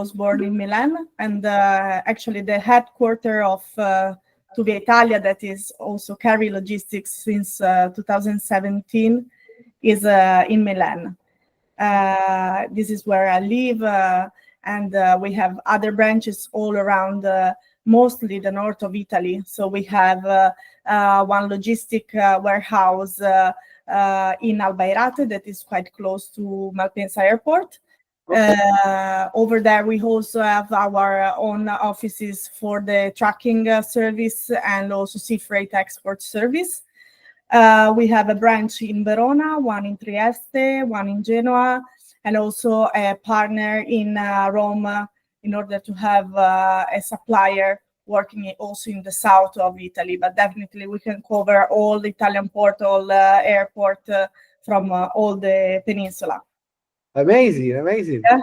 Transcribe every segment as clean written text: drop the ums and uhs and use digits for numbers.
was born in Milan, and actually the headquarters of Tuvia Italia, that is also carry logistics since 2017, is in Milan. This is where I live, and we have other branches all around, mostly the north of Italy. So we have one logistic warehouse in Albairate that is quite close to Malpensa Airport. Over there, we also have our own offices for the trucking service and also sea freight export service. We have a branch in Verona, one in Trieste, one in Genoa, and also a partner in Rome in order to have a supplier working also in the south of Italy. But definitely we can cover all the Italian port, all airport from all the peninsula. Amazing. Yeah.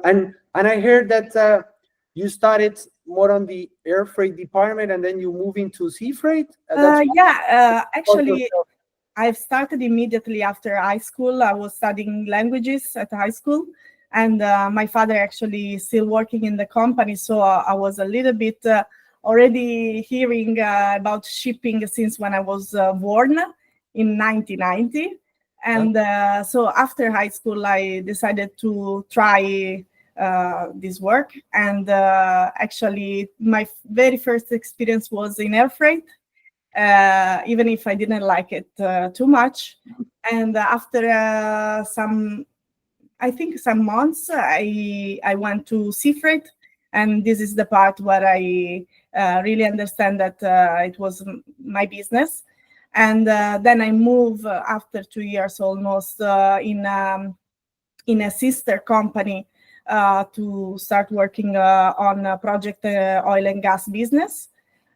and I heard that you started more on the air freight department and then you move into sea freight. Actually, I've started immediately after high school. I was studying languages at high school, and my father actually is still working in the company, so I was a little bit already hearing about shipping since when I was born in 1990. And so after high school, I decided to try this work. And actually, my very first experience was in air freight, even if I didn't like it too much. And after some months, I went to sea freight. And this is the part where I really understand that it was my business. And then I moved after 2 years almost in a sister company to start working on a project oil and gas business.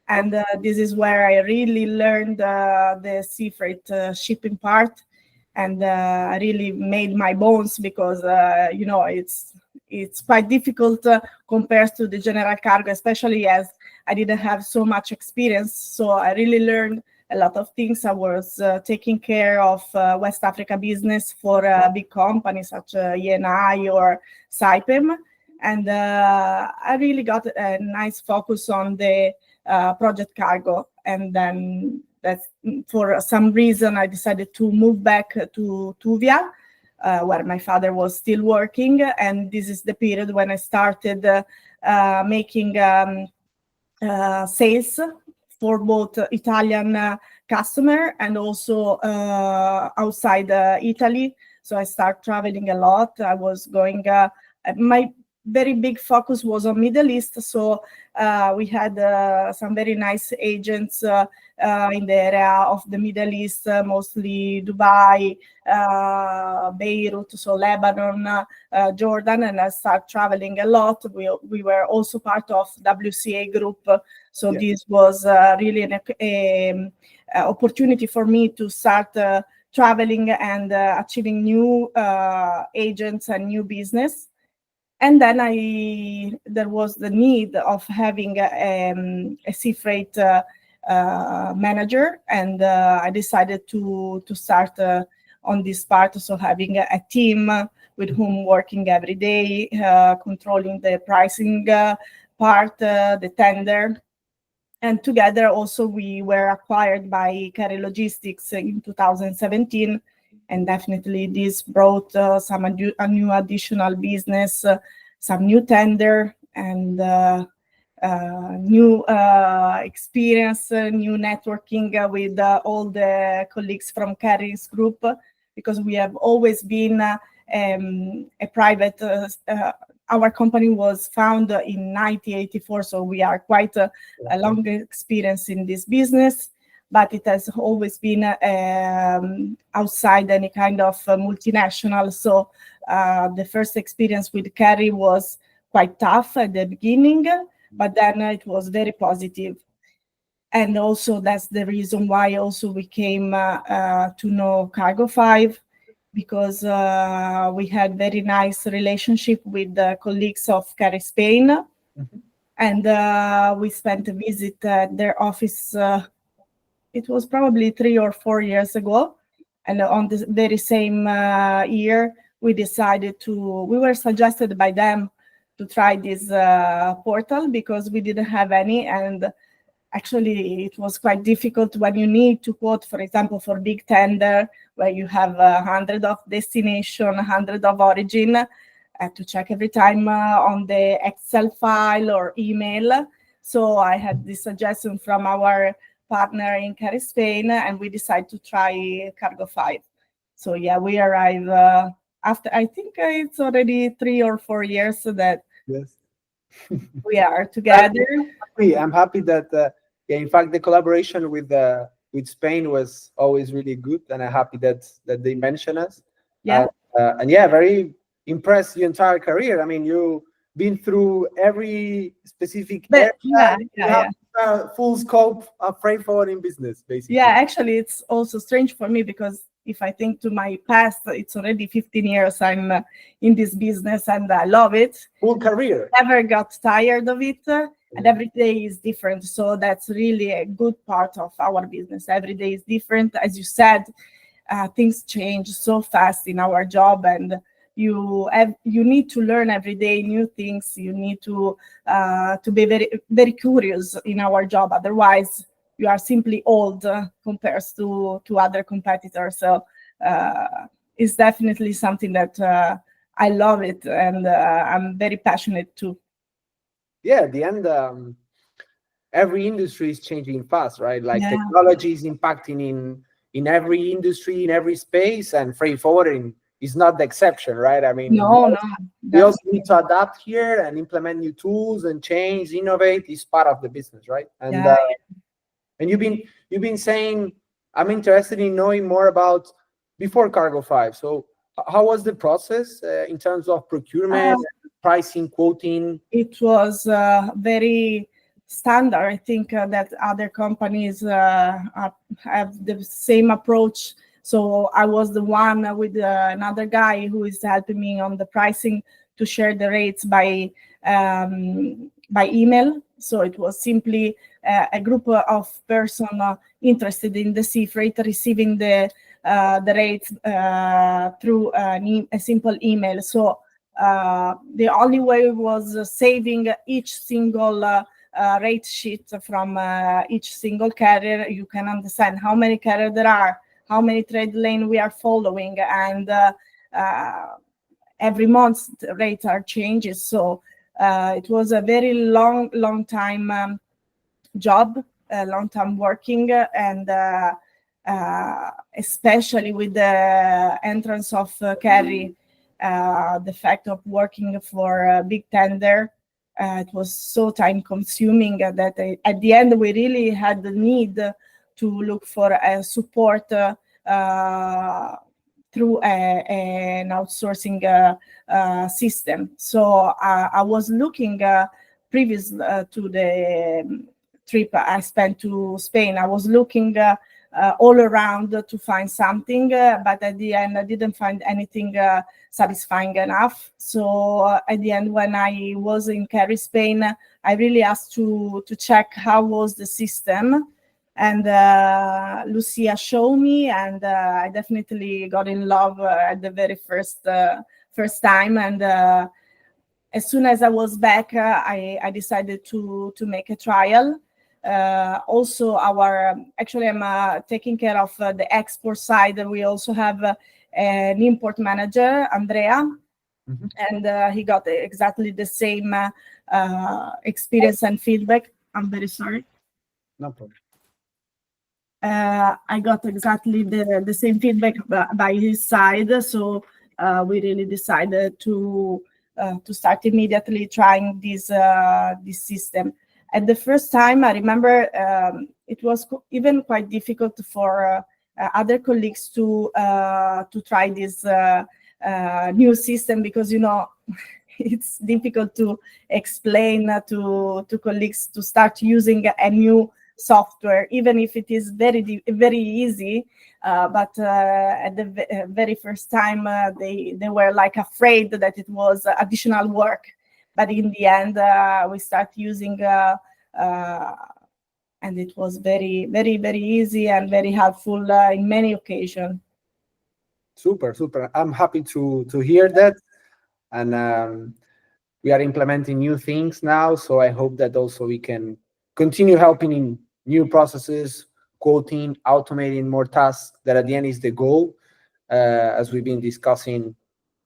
And this is where I really learned the sea freight shipping part, and I really made my bones because it's quite difficult compared to the general cargo, especially as I didn't have so much experience. So I really learned a lot of things. I was taking care of West Africa business for big companies such as ENI or Saipem. And I really got a nice focus on the project cargo. And then that's, for some reason, I decided to move back to Tuvia, where my father was still working. And this is the period when I started making sales for both Italian customer and also outside Italy. So I started traveling a lot. I was going, my very big focus was on Middle East. So we had some very nice agents in the area of the Middle East, mostly Dubai, Beirut, so Lebanon, Jordan, and I started traveling a lot. We were also part of WCA group. So this was really an opportunity for me to start traveling and achieving new agents and new business. And then there was the need of having a sea freight manager, and I decided to start on this part. So having a team with whom working every day, controlling the pricing part, the tender. And together also we were acquired by Carry Logistics in 2017. And definitely this brought some new additional business, some new tender, and new experience, new networking with all the colleagues from Carry's group, because we have always been a private, our company was founded in 1984, so we are quite a long experience in this business. But it has always been outside any kind of multinational. So the first experience with Carry was quite tough at the beginning, but then it was very positive. And also that's the reason why also we came to know Cargofive, because we had very nice relationship with the colleagues of Carry Spain. Mm-hmm. And we spent a visit at their office. It was probably 3 or 4 years ago. And on the very same year, we were suggested by them try this portal because we didn't have any, and actually it was quite difficult when you need to quote, for example, for big tender where you have 100 of destination, 100 of origin, to check every time on the Excel file or email. So I had this suggestion from our partner in Cari Spain, and we decided to try Cargofive. So yeah, we arrive after, I think it's already 3 or 4 years that Yes. we are together. I'm happy that yeah, in fact, the collaboration with Spain was always really good, and I'm happy that they mention us. Yeah. And yeah, very impressed your entire career. I mean, you've been through every specific area. But yeah, You yeah, have yeah. full scope of freight forwarding business, basically. Yeah, actually, it's also strange for me because if I think to my past, it's already 15 years I'm in this business and I love it. Full career. Never got tired of it, and every day is different. So that's really a good part of our business. Every day is different. As you said, things change so fast in our job, and you need to learn every day new things. You need to be very, very curious in our job. Otherwise, you are simply old compared to other competitors. So it's definitely something that I love it, and I'm very passionate too. Yeah, at the end, every industry is changing fast, right? Like Yeah. technology is impacting in every industry, in every space, and freight forwarding is not the exception, right? I mean, No, we also need to adapt here and implement new tools and change, innovate. Is part of the business, right? And yeah. and you've been saying, I'm interested in knowing more about before Cargofive. So how was the process in terms of procurement, pricing, quoting? It was very standard. I think that other companies have the same approach. So I was the one with another guy who is helping me on the pricing to share the rates by email. So it was simply a group of person interested in the sea freight receiving the rates through a simple email. So the only way was saving each single rate sheet from each single carrier. You can understand how many carriers there are, how many trade lane we are following, and every month the rates are changes. So it was a very long time job, a long time working, and especially with the entrance of Kerry, the fact of working for a big tender, it was so time consuming that at the end we really had the need to look for a support through an outsourcing system. So I was looking previous to the trip I spent to Spain. I was looking all around to find something, but at the end I didn't find anything satisfying enough. So at the end, when I was in Cari, Spain, I really asked to check how was the system, and Lucia showed me, and I definitely got in love at the very first time. And as soon as I was back, I decided to make a trial. Also, actually, I'm taking care of the export side. We also have an import manager, Andrea, and he got exactly the same experience and feedback. I'm very sorry. No problem. I got exactly the same feedback by his side, so we really decided to start immediately trying this system. At the first time, I remember it was even quite difficult for other colleagues to try this new system, because it's difficult to explain to colleagues to start using a new software, even if it is very easy. But at the very first time, they were like afraid that it was additional work. But in the end, we start using, and it was very easy and very helpful in many occasions. Super. I'm happy to hear that. And we are implementing new things now. So I hope that also we can continue helping in new processes, quoting, automating more tasks. That at the end is the goal. As we've been discussing,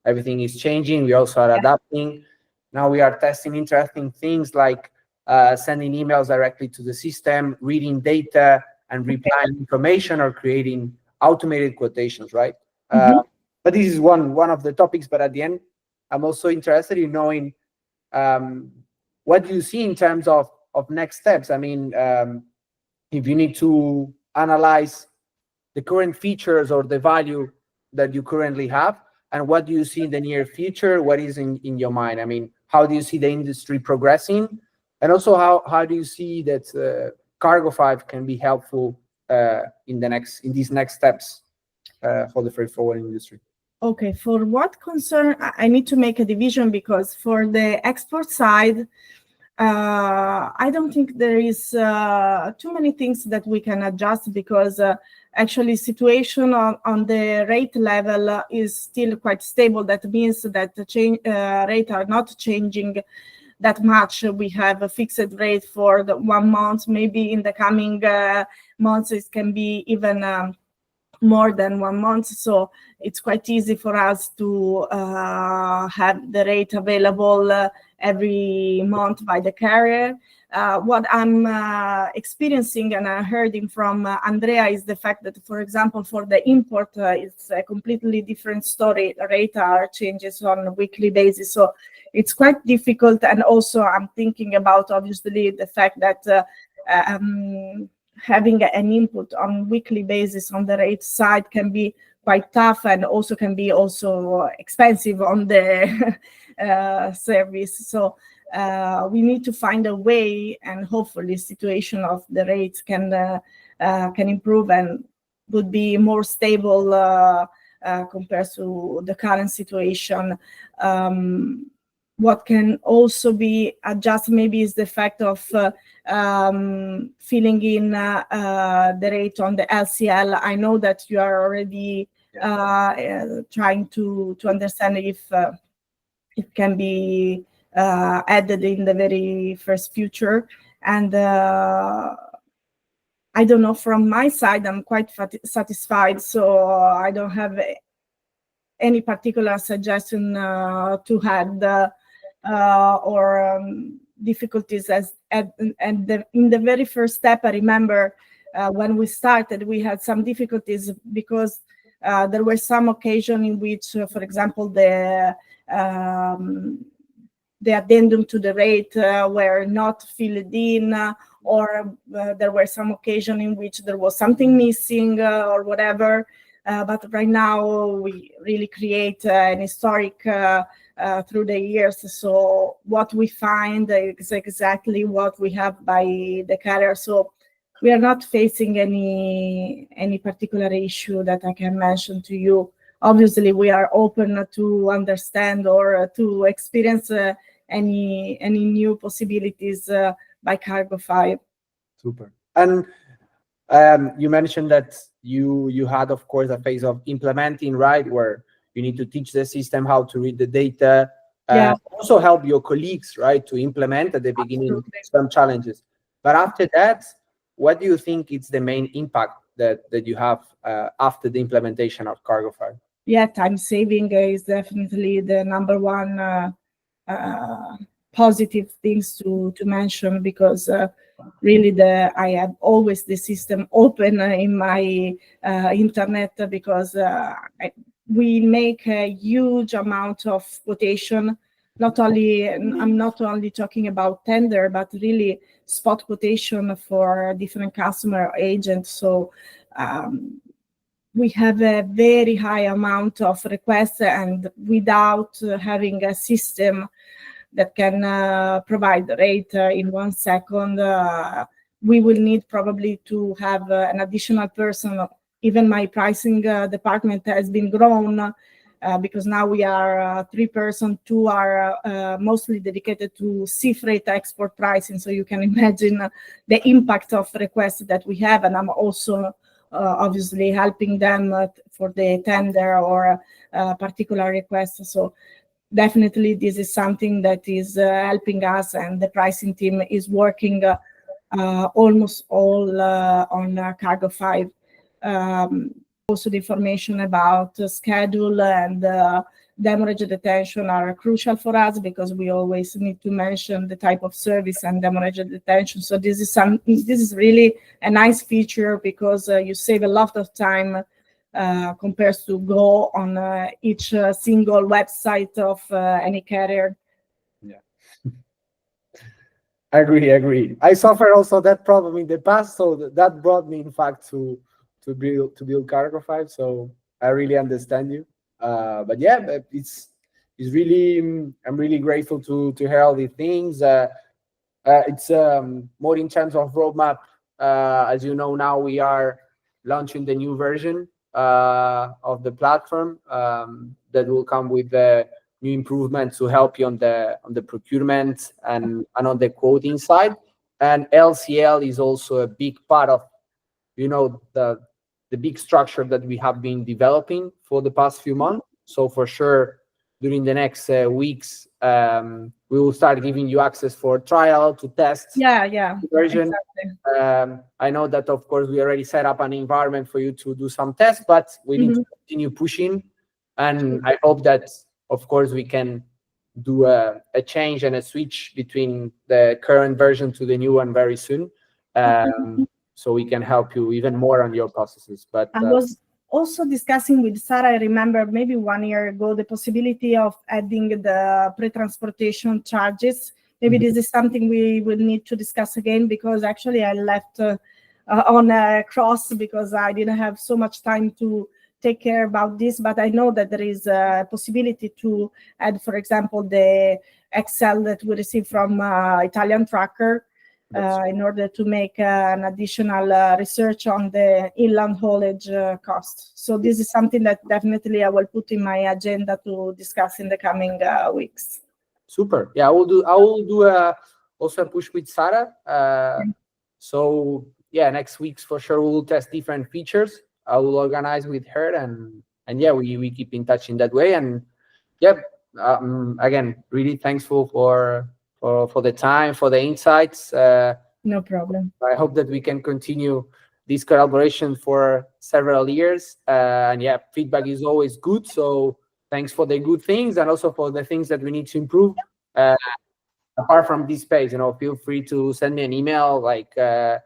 everything is changing. We also are adapting. Now we are testing interesting things like sending emails directly to the system, reading data and replying information, or creating automated quotations, right? But this is one of the topics. But at the end, I'm also interested in knowing what do you see in terms of next steps. I mean, if you need to analyze the current features or the value that you currently have, and what do you see in the near future? What is in your mind? I mean, how do you see the industry progressing? And also, how do you see that Cargofive can be helpful in these next steps for the freight forwarding industry? Okay, for what concern, I need to make a division, because for the export side, I don't think there is too many things that we can adjust, because actually situation on the rate level is still quite stable. That means that the rate are not changing that much. We have a fixed rate for the 1 month. Maybe in the coming months it can be even more than 1 month. So it's quite easy for us to have the rate available every month by the carrier. What I'm experiencing, and I heard it from Andrea, is the fact that, for example, for the import, it's a completely different story. The rate changes on a weekly basis. So it's quite difficult. And also I'm thinking about, obviously, the fact that having an input on weekly basis on the rate side can be quite tough, and also can be expensive on the service. So we need to find a way, and hopefully situation of the rates can improve and would be more stable compared to the current situation. What can also be adjusted maybe is the fact of filling in the rate on the LCL. I know that you are already trying to understand if it can be added in the very first future. And I don't know, from my side, I'm quite satisfied, so I don't have any particular suggestion to add or difficulties. In the very first step, I remember when we started, we had some difficulties because there were some occasions in which, for example, the addendum to the rate were not filled in, or there were some occasions in which there was something missing or whatever. But right now we really create an historic through the years. So what we find is exactly what we have by the carrier. So we are not facing any particular issue that I can mention to you. Obviously, we are open to understand or to experience any new possibilities by Cargofive. Super. And you mentioned that you had, of course, a phase of implementing, right, where you need to teach the system how to read the data. Also help your colleagues, right, to implement at the beginning some challenges. But after that, what do you think is the main impact that you have after the implementation of Cargofive? Yeah, time saving is definitely the number one positive things to mention, because really I have always the system open in my internet, because we make a huge amount of quotation. I'm not only talking about tender, but really spot quotation for different customer agents. So we have a very high amount of requests, and without having a system that can provide the rate in 1 second, we will need probably to have an additional person. Even my pricing department has been grown because now we are 3 persons. 2 are mostly dedicated to sea freight export pricing. So you can imagine the impact of requests that we have. And I'm also obviously helping them for the tender or particular requests. So definitely this is something that is helping us, and the pricing team is working almost all on Cargofive. Also, the information about schedule and demurrage detention are crucial for us, because we always need to mention the type of service and demurrage detention. So this is really a nice feature, because you save a lot of time compared to go on each single website of any carrier. Yeah. Agree. I suffered also that problem in the past, so that brought me, in fact, to build Cargofive. So I really understand you. But yeah, but it's really, I'm really grateful to hear all these things. It's more in terms of roadmap. As you know, now we are launching the new version of the platform that will come with the new improvements to help you on the procurement and on the quoting side. And LCL is also a big part of, you know, the big structure that we have been developing for the past few months. So for sure, during the next weeks, we will start giving you access for trial to test. Yeah, version. exactly. I know that, of course, we already set up an environment for you to do some tests, but we need to continue pushing. And I hope that, of course, we can do a change and a switch between the current version to the new one very soon. So we can help you even more on your processes. But I was also discussing with Sarah, I remember maybe 1 year ago, the possibility of adding the pre-transportation charges. Maybe this is something we will need to discuss again, because actually I left on a cross because I didn't have so much time to take care about this. But I know that there is a possibility to add, for example, the Excel that we received from Italian Tracker, in order to make an additional research on the inland haulage cost. So this is something that definitely I will put in my agenda to discuss in the coming weeks. Super. Yeah, I will do also a push with Sarah. So yeah, next week's for sure we'll test different features. I will organize with her, and yeah, we keep in touch in that way. And yeah, again, really thankful for the time, for the insights. No problem. I hope that we can continue this collaboration for several years. And yeah, feedback is always good. So thanks for the good things, and also for the things that we need to improve. Apart from this space, you know, feel free to send me an email, like a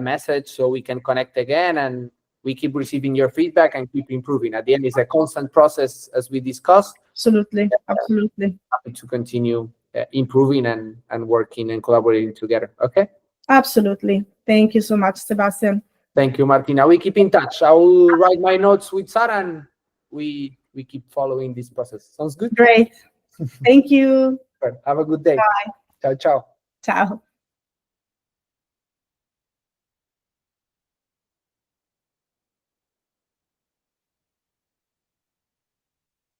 message, so we can connect again, and we keep receiving your feedback and keep improving. At the end, it's a constant process, as we discussed. Absolutely. Happy to continue improving and working and collaborating together. Okay. Absolutely. Thank you so much, Sebastian. Thank you, Martina. We keep in touch. I will write my notes with Sarah, and we keep following this process. Sounds good? Great. Thank you. Have a good day. Bye. Ciao. Ciao.